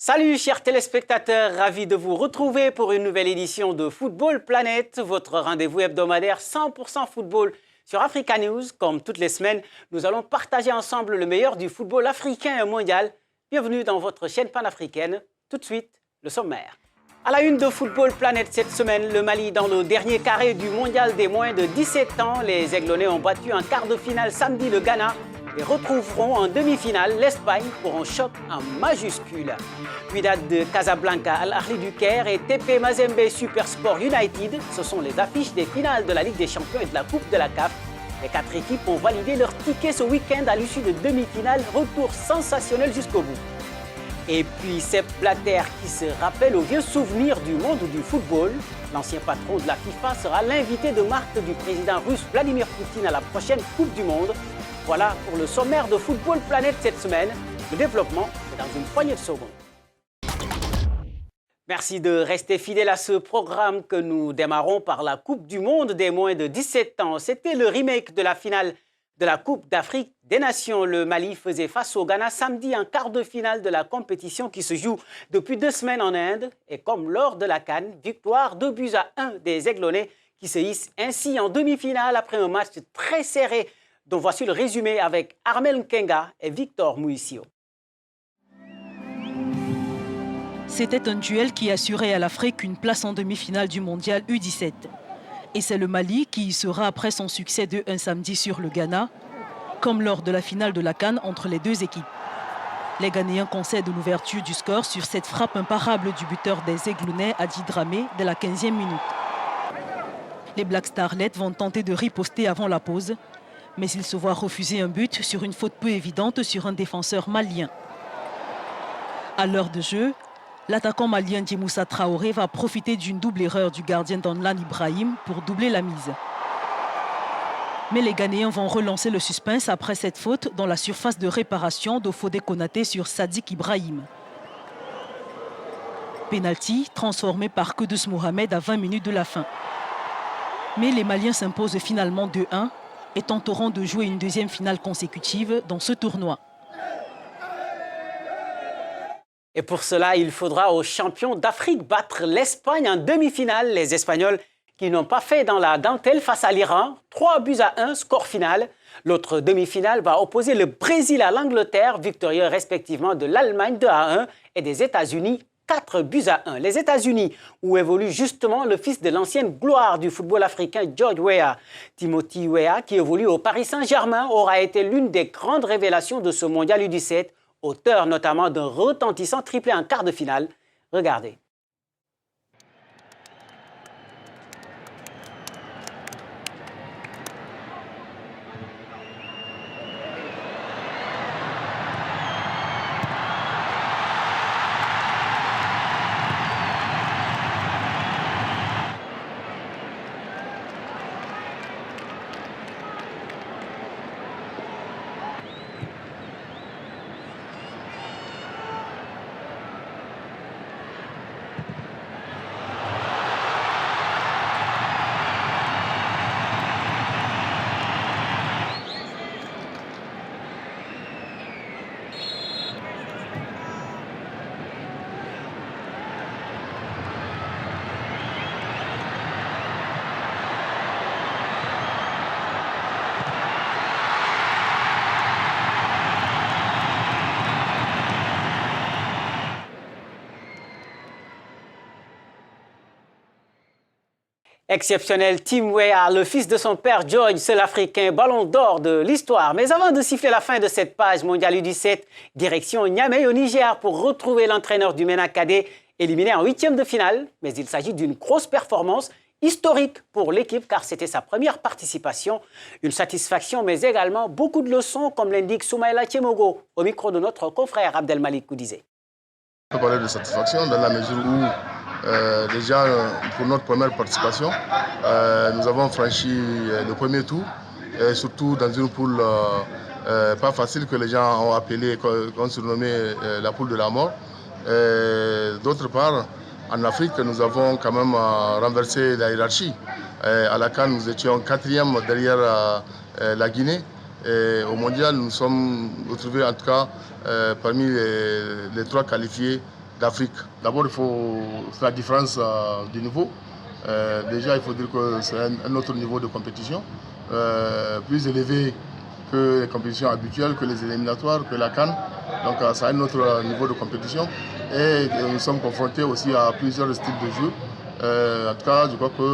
Salut chers téléspectateurs, ravi de vous retrouver pour une nouvelle édition de Football Planet, votre rendez-vous hebdomadaire 100% football sur Africa News. Comme toutes les semaines, nous allons partager ensemble le meilleur du football africain et mondial. Bienvenue dans votre chaîne panafricaine. Tout de suite, le sommaire. À la une de Football Planet cette semaine, le Mali dans le dernier carré du mondial des moins de 17 ans. Les Aiglonnais ont battu en quart de finale samedi le Ghana et retrouveront en demi-finale l'Espagne pour un choc en majuscule. Wydad de Casablanca, Al Ahly du Caire et TP Mazembe Supersport United, ce sont les affiches des finales de la Ligue des Champions et de la Coupe de la CAF. Les 4 équipes ont validé leur ticket ce week-end à l'issue de demi-finales, retour sensationnel jusqu'au bout. Et puis Sepp Blatter qui se rappelle aux vieux souvenirs du monde du football. L'ancien patron de la FIFA sera l'invité de marque du président russe Vladimir Poutine à la prochaine Coupe du Monde. Voilà pour le sommaire de Football Planet cette semaine. Le développement est dans une poignée de secondes. Merci de rester fidèle à ce programme que nous démarrons par la Coupe du Monde des moins de 17 ans. C'était le remake de la finale de la Coupe d'Afrique des Nations. Le Mali faisait face au Ghana samedi en quart de finale de la compétition qui se joue depuis 2 semaines en Inde. Et comme lors de la CAN, victoire 2-1 des Aiglonnais qui se hissent ainsi en demi-finale après un match très serré dont voici le résumé avec Armel Nkenga et Victor Mouissio. C'était un duel qui assurait à l'Afrique une place en demi-finale du mondial U17. Et c'est le Mali qui y sera après son succès de 1 samedi sur le Ghana, comme lors de la finale de la CAN entre les deux équipes. Les Ghanéens concèdent l'ouverture du score sur cette frappe imparable du buteur des Aiglonnais, Adi Dramé, dès la 15e minute. Les Black Starlets vont tenter de riposter avant la pause, mais ils se voient refuser un but sur une faute peu évidente sur un défenseur malien. À l'heure de jeu, l'attaquant malien Djemoussa Traoré va profiter d'une double erreur du gardien Donlan Ibrahim pour doubler la mise. Mais les Ghanéens vont relancer le suspense après cette faute dans la surface de réparation d'Ofodé Konaté sur Sadik Ibrahim. Penalty transformé par Kudus Mohamed à 20 minutes de la fin. Mais les Maliens s'imposent finalement 2-1 et tenteront de jouer une deuxième finale consécutive dans ce tournoi. Et pour cela, il faudra aux champions d'Afrique battre l'Espagne en demi-finale. Les Espagnols qui n'ont pas fait dans la dentelle face à l'Iran. 3-1, score final. L'autre demi-finale va opposer le Brésil à l'Angleterre, victorieux respectivement de l'Allemagne 2-1 et des États-Unis 4-1. Les États-Unis, où évolue justement le fils de l'ancienne gloire du football africain, George Weah. Timothy Weah, qui évolue au Paris Saint-Germain, aura été l'une des grandes révélations de ce mondial U17, auteur notamment d'un retentissant triplé en quart de finale. Regardez. Exceptionnel Tim Weah, le fils de son père George, seul africain ballon d'or de l'histoire. Mais avant de siffler la fin de cette page mondiale U17, direction Niamey au Niger pour retrouver l'entraîneur du MENA Cadet, éliminé en 8e de finale. Mais il s'agit d'une grosse performance historique pour l'équipe car c'était sa première participation. Une satisfaction mais également beaucoup de leçons comme l'indique Soumaïla Tchemogo au micro de notre confrère Abdelmalik Koudizé. On peut parler de satisfaction dans la mesure où déjà pour notre première participation, nous avons franchi le premier tour, et surtout dans une poule pas facile que les gens ont appelé, qu'on surnommé la poule de la mort. D'autre part, en Afrique, nous avons quand même renversé la hiérarchie. À la CAN, nous étions 4e derrière la Guinée. Et au mondial, nous sommes retrouvés en tout cas parmi les 3 qualifiés d'Afrique. D'abord, il faut faire la différence du niveau. Déjà, il faut dire que c'est un autre niveau de compétition, plus élevé que les compétitions habituelles, que les éliminatoires, que la CAN. Donc, c'est un autre niveau de compétition. Et nous sommes confrontés aussi à plusieurs styles de jeu. En tout cas, je crois que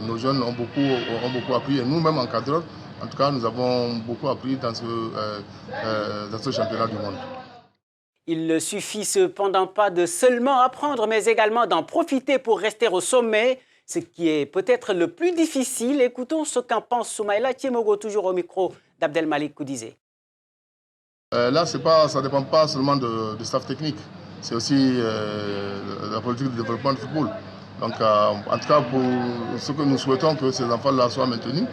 nos jeunes ont beaucoup appris. Et nous-mêmes, encadreurs, en tout cas, nous avons beaucoup appris dans ce championnat du monde. Il ne suffit cependant pas de seulement apprendre, mais également d'en profiter pour rester au sommet, ce qui est peut-être le plus difficile. Écoutons ce qu'en pense Soumaïla Tiemogo, toujours au micro d'Abdelmalik Koudizé. Là, ça ne dépend pas seulement du staff technique, c'est aussi la politique de développement du football. Donc, en tout cas, pour ce que nous souhaitons que ces enfants-là soient maintenus,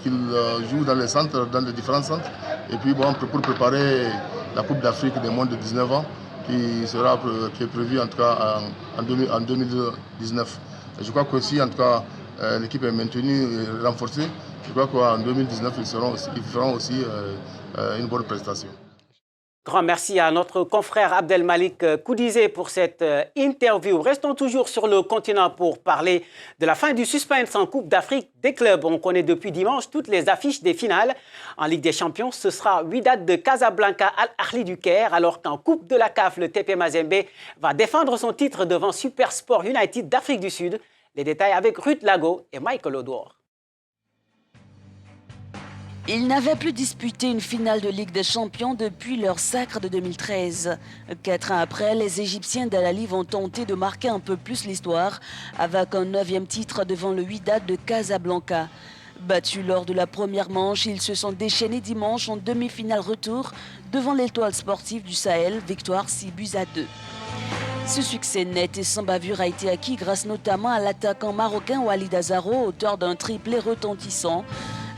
qu'ils jouent dans les centres, dans les différents centres, et puis bon, pour préparer la Coupe d'Afrique des moins de 19 ans, qui est prévue en tout cas en 2019. Et je crois qu'aussi, en tout cas, l'équipe est maintenue et renforcée. Je crois qu'en 2019, ils feront aussi une bonne prestation. Grand merci à notre confrère Abdelmalik Koudizé pour cette interview. Restons toujours sur le continent pour parler de la fin du suspense en Coupe d'Afrique des clubs. On connaît depuis dimanche toutes les affiches des finales. En Ligue des Champions, ce sera Wydad de Casablanca Al Ahly du Caire, alors qu'en Coupe de la CAF, le TP Mazembe va défendre son titre devant Supersport United d'Afrique du Sud. Les détails avec Ruth Lago et Michael Odouard. Ils n'avaient plus disputé une finale de Ligue des Champions depuis leur sacre de 2013. 4 ans après, les Égyptiens d'Al Ahly vont tenter de marquer un peu plus l'histoire avec un 9e titre devant le Wydad de Casablanca. Battus lors de la première manche, ils se sont déchaînés dimanche en demi-finale retour devant l'Étoile sportive du Sahel, victoire 6-2. Ce succès net et sans bavure a été acquis grâce notamment à l'attaquant marocain Walid Azaro, auteur d'un triplé retentissant.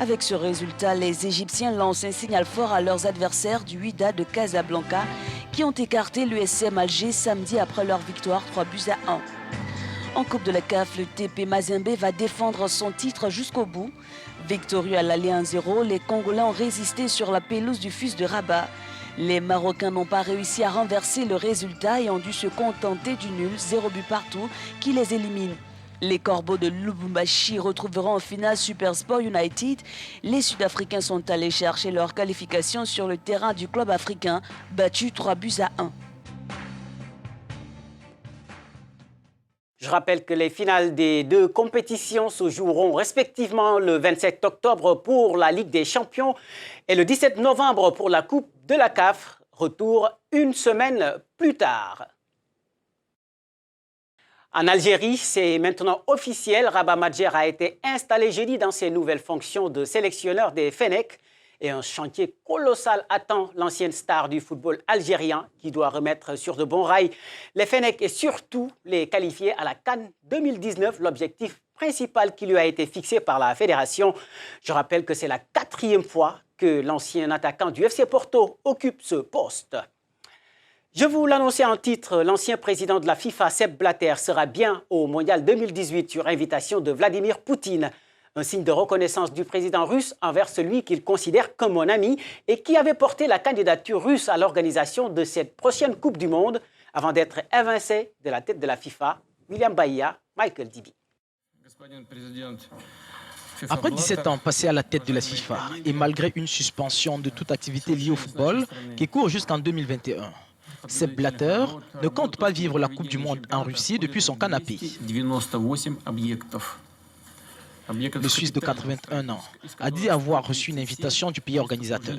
Avec ce résultat, les Égyptiens lancent un signal fort à leurs adversaires du Wydad de Casablanca qui ont écarté l'USM Alger samedi après leur victoire 3-1. En Coupe de la CAF, le TP Mazembe va défendre son titre jusqu'au bout. Victorieux à l'aller 1-0, les Congolais ont résisté sur la pelouse du FUS de Rabat. Les Marocains n'ont pas réussi à renverser le résultat et ont dû se contenter du nul, 0 but partout, qui les élimine. Les Corbeaux de Lubumbashi retrouveront en finale Supersport United. Les Sud-Africains sont allés chercher leur qualification sur le terrain du club africain, battu 3-1. Je rappelle que les finales des deux compétitions se joueront respectivement le 27 octobre pour la Ligue des Champions et le 17 novembre pour la Coupe de la CAF. Retour une semaine plus tard. En Algérie, c'est maintenant officiel. Rabat Madjer a été installé jeudi dans ses nouvelles fonctions de sélectionneur des Fennecs. Et un chantier colossal attend l'ancienne star du football algérien qui doit remettre sur de bons rails les Fennecs et surtout les qualifier à la CAN 2019, l'objectif principal qui lui a été fixé par la fédération. Je rappelle que c'est la 4e fois que l'ancien attaquant du FC Porto occupe ce poste. Je vous l'annonçais en titre, l'ancien président de la FIFA, Sepp Blatter, sera bien au Mondial 2018 sur invitation de Vladimir Poutine. Un signe de reconnaissance du président russe envers celui qu'il considère comme mon ami et qui avait porté la candidature russe à l'organisation de cette prochaine Coupe du Monde avant d'être évincé de la tête de la FIFA. William Bahia, Michael Dibi. Après 17 ans passés à la tête de la FIFA et malgré une suspension de toute activité liée au football qui court jusqu'en 2021, Sepp Blatter ne compte pas vivre la Coupe du Monde en Russie depuis son canapé. Le Suisse de 81 ans a dit avoir reçu une invitation du pays organisateur.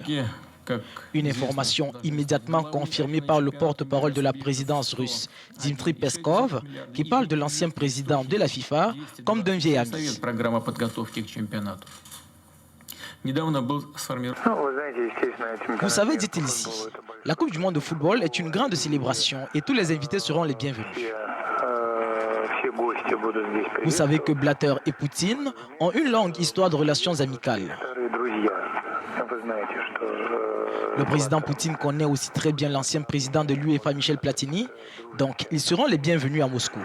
Une information immédiatement confirmée par le porte-parole de la présidence russe, Dmitry Peskov, qui parle de l'ancien président de la FIFA comme d'un vieil ami. Vous savez, dit-il ici, la Coupe du Monde de football est une grande célébration et tous les invités seront les bienvenus. Vous savez que Blatter et Poutine ont une longue histoire de relations amicales. Le président Poutine connaît aussi très bien l'ancien président de l'UEFA, Michel Platini, donc ils seront les bienvenus à Moscou.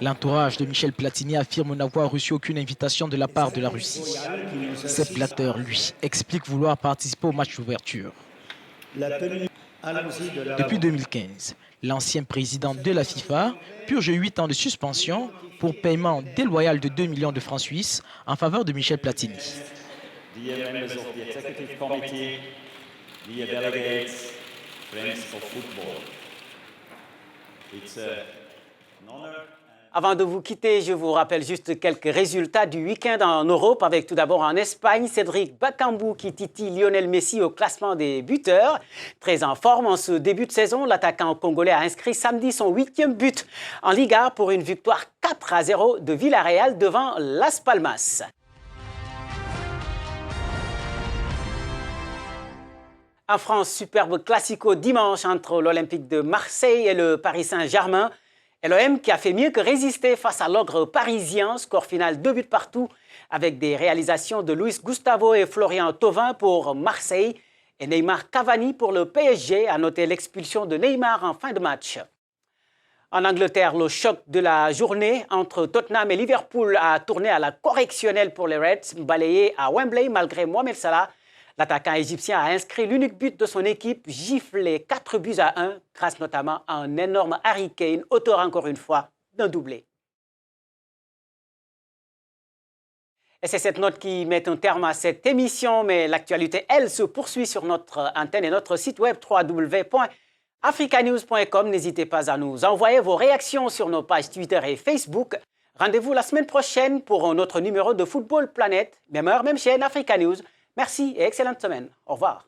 L'entourage de Michel Platini affirme n'avoir reçu aucune invitation de la part de la Russie. Sepp Blatter, lui, explique vouloir participer au match d'ouverture. Depuis 2015, l'ancien président de la FIFA purge 8 ans de suspension pour paiement déloyal de 2 millions de francs suisses en faveur de Michel Platini. Avant de vous quitter, je vous rappelle juste quelques résultats du week-end en Europe, avec tout d'abord en Espagne, Cédric Bakambu qui titille Lionel Messi au classement des buteurs. Très en forme en ce début de saison, l'attaquant congolais a inscrit samedi son 8e but en Liga pour une victoire 4-0 de Villarreal devant Las Palmas. En France, superbe classico dimanche entre l'Olympique de Marseille et le Paris Saint-Germain. Et l'OM qui a fait mieux que résister face à l'ogre parisien, score final 2 buts partout avec des réalisations de Luis Gustavo et Florian Thauvin pour Marseille et Neymar Cavani pour le PSG, a noté l'expulsion de Neymar en fin de match. En Angleterre, le choc de la journée entre Tottenham et Liverpool a tourné à la correctionnelle pour les Reds, balayé à Wembley malgré Mohamed Salah. L'attaquant égyptien a inscrit l'unique but de son équipe, giflé 4-1, grâce notamment à un énorme Harry Kane, auteur encore une fois d'un doublé. Et c'est cette note qui met un terme à cette émission, mais l'actualité, elle, se poursuit sur notre antenne et notre site web www.africanews.com. N'hésitez pas à nous envoyer vos réactions sur nos pages Twitter et Facebook. Rendez-vous la semaine prochaine pour un autre numéro de Football Planet, même heure, même chaîne, Africa News. Merci et excellente semaine. Au revoir.